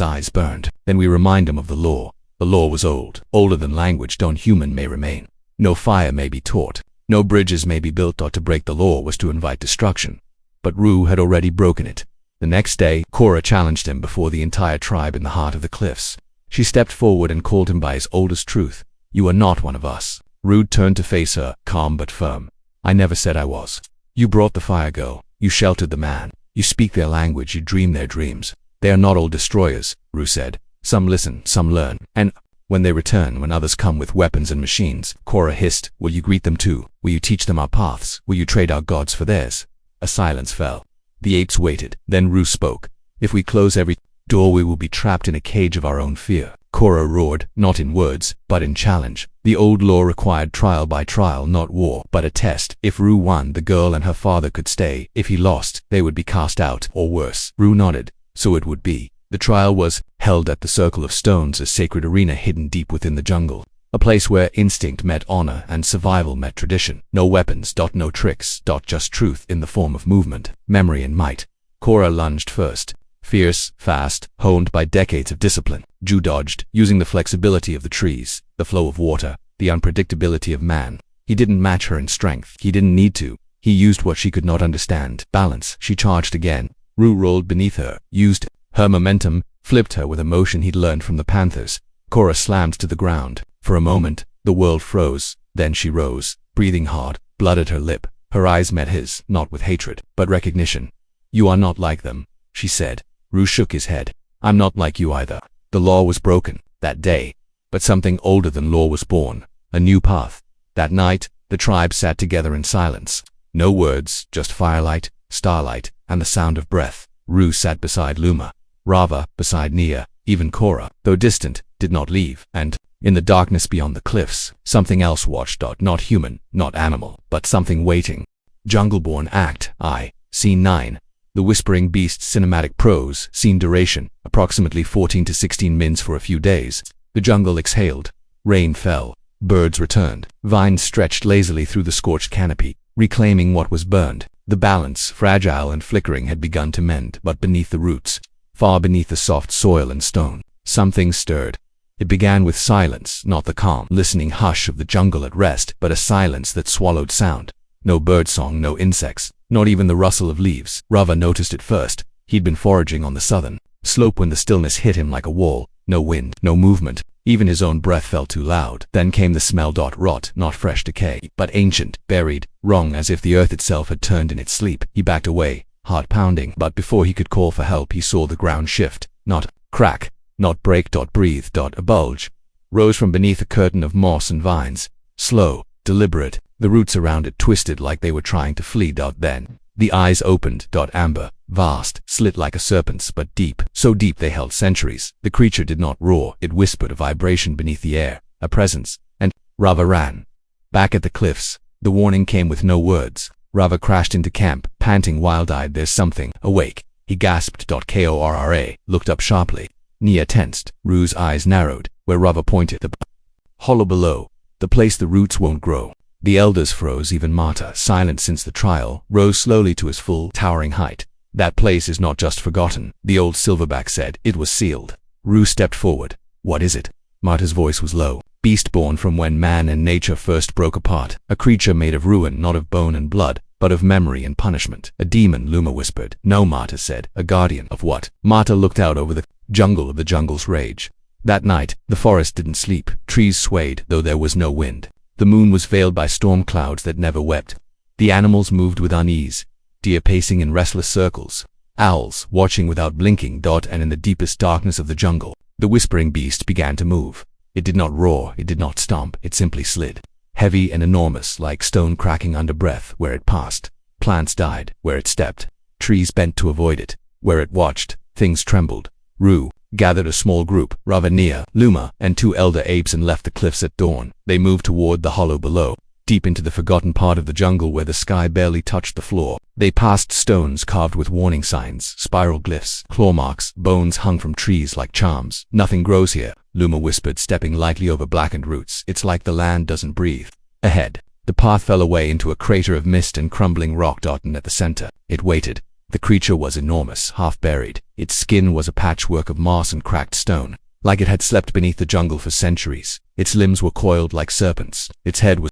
eyes burned. Then we remind him of the law. The law was old, older than language. Human may remain. No fire may be taught. No bridges may be built. To break the law was to invite destruction. But Ru had already broken it. The next day, Cora challenged him before the entire tribe in the heart of the cliffs. She stepped forward and called him by his oldest truth. You are not one of us. Ru turned to face her, calm but firm. I never said I was. You brought the fire girl. You sheltered the man. You speak their language. You dream their dreams. They are not all destroyers, Ru said. Some listen, some learn. And when they return, when others come with weapons and machines, Cora hissed, will you greet them too? Will you teach them our paths? Will you trade our gods for theirs? A silence fell. The apes waited. Then Ru spoke. If we close every door, we will be trapped in a cage of our own fear. Cora roared, not in words, but in challenge. The old law required trial by trial, not war, but a test. If Ru won, the girl and her father could stay. If he lost, they would be cast out, or worse. Ru nodded. So it would be. The trial was held at the Circle of Stones, a sacred arena hidden deep within the jungle. A place where instinct met honor and survival met tradition. No weapons, no tricks, just truth in the form of movement, memory and might. Cora lunged first. Fierce, fast, honed by decades of discipline. Ju dodged, using the flexibility of the trees, the flow of water, the unpredictability of man. He didn't match her in strength. He didn't need to. He used what she could not understand. Balance. She charged again. Ru rolled beneath her, used her momentum, flipped her with a motion he'd learned from the panthers. Cora slammed to the ground. For a moment, the world froze. Then she rose, breathing hard, blood at her lip. Her eyes met his, not with hatred, but recognition. You are not like them, she said. Ru shook his head. I'm not like you either. The law was broken, that day. But something older than law was born. A new path. That night, the tribe sat together in silence. No words, just firelight, starlight, and the sound of breath. Ru sat beside Luma. Rava, beside Nia. Even Cora, though distant, did not leave. And in the darkness beyond the cliffs, something else watched. Not human, not animal, but something waiting. Jungleborn Act I. Scene 9. The Whispering Beast Cinematic Prose. Scene duration, approximately 14 to 16 minutes for a few days. The jungle exhaled. Rain fell. Birds returned. Vines stretched lazily through the scorched canopy, reclaiming what was burned. The balance, fragile and flickering, had begun to mend, but beneath the roots, far beneath the soft soil and stone, something stirred. It began with silence, not the calm, listening hush of the jungle at rest, but a silence that swallowed sound. No birdsong, no insects, not even the rustle of leaves. Rava noticed it first. He'd been foraging on the southern slope when the stillness hit him like a wall. No wind, no movement. Even his own breath felt too loud. Then came the smell. Rot, not fresh decay, but ancient, buried, wrong, as if the earth itself had turned in its sleep. He backed away, heart pounding, but before he could call for help, he saw the ground shift. Not crack, not break. Breathe. A bulge rose from beneath a curtain of moss and vines. Slow, deliberate. The roots around it twisted like they were trying to flee. Then the eyes opened. Amber, vast, slit like a serpent's, but deep, so deep they held centuries. The creature did not roar. It whispered, a vibration beneath the air, a presence. And Rava ran. Back at the cliffs, the warning came with no words. Rava crashed into camp, panting, wild-eyed. There's something. Awake. He gasped. Korra looked up sharply. Nia tensed. Ru's eyes narrowed. Where Rava pointed, the hollow below, the place the roots won't grow. The elders froze. Even Mata, silent since the trial, rose slowly to his full, towering height. That place is not just forgotten, the old Silverback said. It was sealed. Ru stepped forward. What is it? Mata's voice was low. Beast born from when man and nature first broke apart. A creature made of ruin, not of bone and blood, but of memory and punishment. A demon, Luma whispered. No, Mata said. A guardian of what? Mata looked out over the jungle of the jungle's rage. That night, the forest didn't sleep. Trees swayed, though there was no wind. The moon was veiled by storm clouds that never wept. The animals moved with unease. Deer pacing in restless circles. Owls watching without blinking. And in the deepest darkness of the jungle, the whispering beast began to move. It did not roar, it did not stomp, it simply slid. Heavy and enormous, like stone cracking under breath where it passed. Plants died where it stepped. Trees bent to avoid it. Where it watched, things trembled. Ru gathered a small group, Rava, Nia, Luma, and 2 elder apes, and left the cliffs at dawn. They moved toward the hollow below, deep into the forgotten part of the jungle where the sky barely touched the floor. They passed stones carved with warning signs, spiral glyphs, claw marks, bones hung from trees like charms. Nothing grows here, Luma whispered, stepping lightly over blackened roots. It's like the land doesn't breathe. Ahead, the path fell away into a crater of mist and crumbling rock. And at the center, it waited. The creature was enormous, half-buried. Its skin was a patchwork of moss and cracked stone, like it had slept beneath the jungle for centuries. Its limbs were coiled like serpents. Its head was